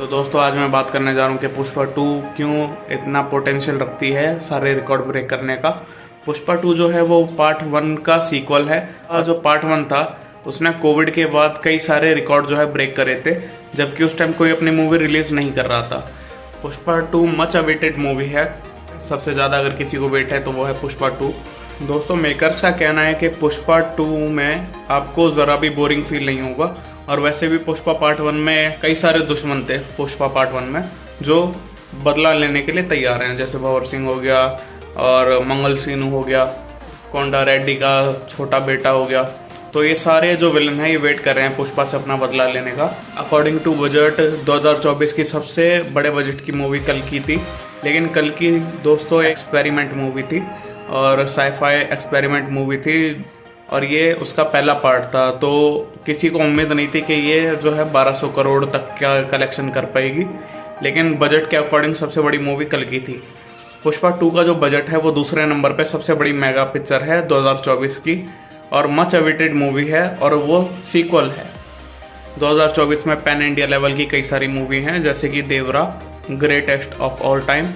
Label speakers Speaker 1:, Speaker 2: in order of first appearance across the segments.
Speaker 1: तो दोस्तों आज मैं बात करने जा रहा हूँ कि पुष्पा 2 क्यों इतना पोटेंशियल रखती है सारे रिकॉर्ड ब्रेक करने का। पुष्पा 2 जो है वो पार्ट 1 का सीक्वल है और जो पार्ट 1 था उसने कोविड के बाद कई सारे रिकॉर्ड जो है ब्रेक करे थे, जबकि उस टाइम कोई अपनी मूवी रिलीज नहीं कर रहा था। पुष्पा 2 मच अवेटेड मूवी है, सबसे ज़्यादा अगर किसी को वेट है तो वो है पुष्पा 2। दोस्तों मेकर्स का कहना है कि पुष्पा 2 में आपको ज़रा भी बोरिंग फील नहीं होगा, और वैसे भी पुष्पा पार्ट 1 में कई सारे दुश्मन थे पुष्पा पार्ट 1 में जो बदला लेने के लिए तैयार हैं, जैसे भंवर सिंह हो गया और मंगल सीनू हो गया, कोंडा रेड्डी का छोटा बेटा हो गया। तो ये सारे जो विलन हैं ये वेट कर रहे हैं पुष्पा से अपना बदला लेने का। अकॉर्डिंग टू बजट 2024 की सबसे बड़े बजट की मूवी कल्कि थी, लेकिन कल्कि दोस्तों एक्सपेरिमेंट मूवी थी और साईफाई एक्सपेरिमेंट मूवी थी, और ये उसका पहला पार्ट था। तो किसी को उम्मीद नहीं थी कि ये जो है 1200 करोड़ तक का कलेक्शन कर पाएगी, लेकिन बजट के अकॉर्डिंग सबसे बड़ी मूवी कल्कि थी। पुष्पा 2 का जो बजट है वो दूसरे नंबर पे सबसे बड़ी मेगा पिक्चर है 2024 की, और मच अवेटेड मूवी है, और वो सीक्वल है। 2024 में पैन इंडिया लेवल की कई सारी मूवी हैं, जैसे कि देवरा, ग्रेटेस्ट ऑफ ऑल टाइम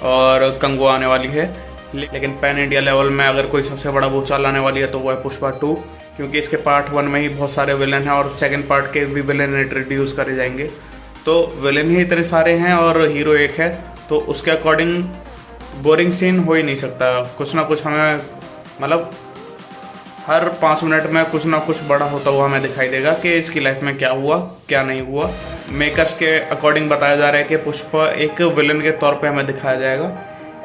Speaker 1: और कंगो आने वाली है। लेकिन पैन इंडिया लेवल में अगर कोई सबसे बड़ा भूचाल आने वाली है तो वो है पुष्पा 2, क्योंकि इसके पार्ट 1 में ही बहुत सारे विलन हैं और सेकंड पार्ट के भी विलन इंट्रोड्यूस करे जाएंगे। तो विलन ही इतने सारे हैं और हीरो एक है, तो उसके अकॉर्डिंग बोरिंग सीन हो ही नहीं सकता। कुछ ना कुछ हमें मतलब हर 5 मिनट में कुछ ना कुछ बड़ा होता हुआ हमें दिखाई देगा कि इसकी लाइफ में क्या हुआ क्या नहीं हुआ। मेकर्स के अकॉर्डिंग बताया जा रहा है कि पुष्पा एक विलन के तौर पे हमें दिखाया जाएगा,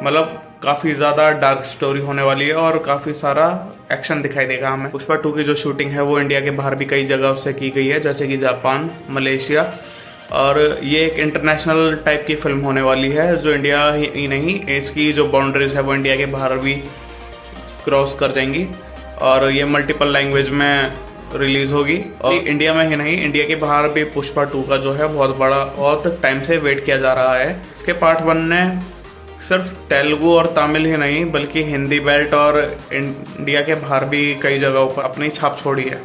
Speaker 1: मतलब काफ़ी ज़्यादा डार्क स्टोरी होने वाली है और काफ़ी सारा एक्शन दिखाई देगा हमें। पुष्पा 2 की जो शूटिंग है वो इंडिया के बाहर भी कई जगह से की गई है, जैसे कि जापान, मलेशिया, और ये एक इंटरनेशनल टाइप की फिल्म होने वाली है जो इंडिया ही नहीं, इसकी जो बाउंड्रीज है वो इंडिया के बाहर भी क्रॉस कर जाएंगी, और ये मल्टीपल लैंग्वेज में रिलीज़ होगी। और इंडिया में ही नहीं, इंडिया के बाहर भी पुष्पा 2 का जो है बहुत टाइम से वेट किया जा रहा है। इसके पार्ट 1 ने सिर्फ तेलुगु और तमिल ही नहीं बल्कि हिंदी बेल्ट और इंडिया के बाहर भी कई जगहों पर अपनी छाप छोड़ी है।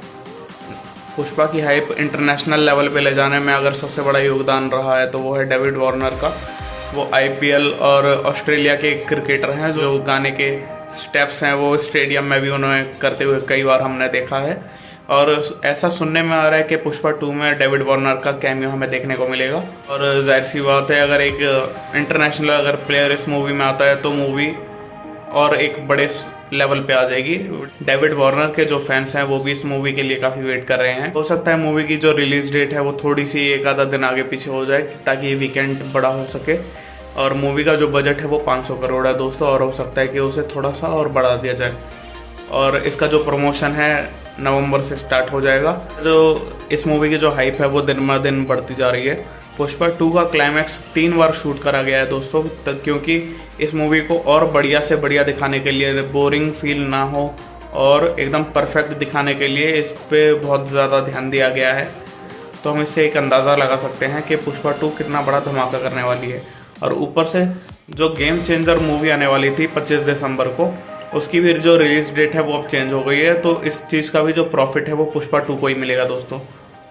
Speaker 1: पुष्पा की हाइप इंटरनेशनल लेवल पे ले जाने में अगर सबसे बड़ा योगदान रहा है तो वो है डेविड वार्नर का। वो IPL और ऑस्ट्रेलिया के क्रिकेटर हैं, जो गाने के स्टेप्स हैं वो स्टेडियम में भी उन्होंने करते हुए कई बार हमने देखा है, और ऐसा सुनने में आ रहा है कि पुष्पा 2 में डेविड वार्नर का कैमियो हमें देखने को मिलेगा। और जाहिर सी बात है, अगर एक इंटरनेशनल अगर प्लेयर इस मूवी में आता है तो मूवी और एक बड़े लेवल पे आ जाएगी। डेविड वार्नर के जो फैंस हैं वो भी इस मूवी के लिए काफ़ी वेट कर रहे हैं। हो सकता है मूवी की जो रिलीज डेट है वो थोड़ी सी एक आधा दिन आगे पीछे हो जाए ताकि ये वीकेंड बड़ा हो सके। और मूवी का जो बजट है वो 500 करोड़ है दोस्तों, और हो सकता है कि उसे थोड़ा सा और बढ़ा दिया जाए। और इसका जो प्रमोशन है नवंबर से स्टार्ट हो जाएगा। जो इस मूवी की जो हाइप है वो दिन ब दिन बढ़ती जा रही है। पुष्पा 2 का क्लाइमैक्स 3 बार शूट करा गया है दोस्तों, क्योंकि इस मूवी को और बढ़िया से बढ़िया दिखाने के लिए, बोरिंग फील ना हो और एकदम परफेक्ट दिखाने के लिए इस पे बहुत ज़्यादा ध्यान दिया गया है। तो हम इससे एक अंदाज़ा लगा सकते हैं कि पुष्पा 2 कितना बड़ा धमाका करने वाली है। और ऊपर से जो गेम चेंजर मूवी आने वाली थी 25 दिसंबर को, उसकी भी जो रिलीज डेट है वो अब चेंज हो गई है, तो इस चीज़ का भी जो प्रॉफिट है वो पुष्पा 2 को ही मिलेगा दोस्तों।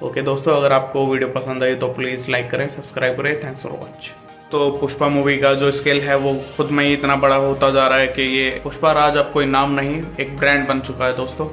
Speaker 1: ओके दोस्तों, अगर आपको वीडियो पसंद आई तो प्लीज़ लाइक करें, सब्सक्राइब करें। Thanks for watch. तो पुष्पा मूवी का जो स्केल है वो खुद में ही इतना बड़ा होता जा रहा है कि ये पुष्पा राज अब कोई नाम नहीं, एक ब्रांड बन चुका है दोस्तों।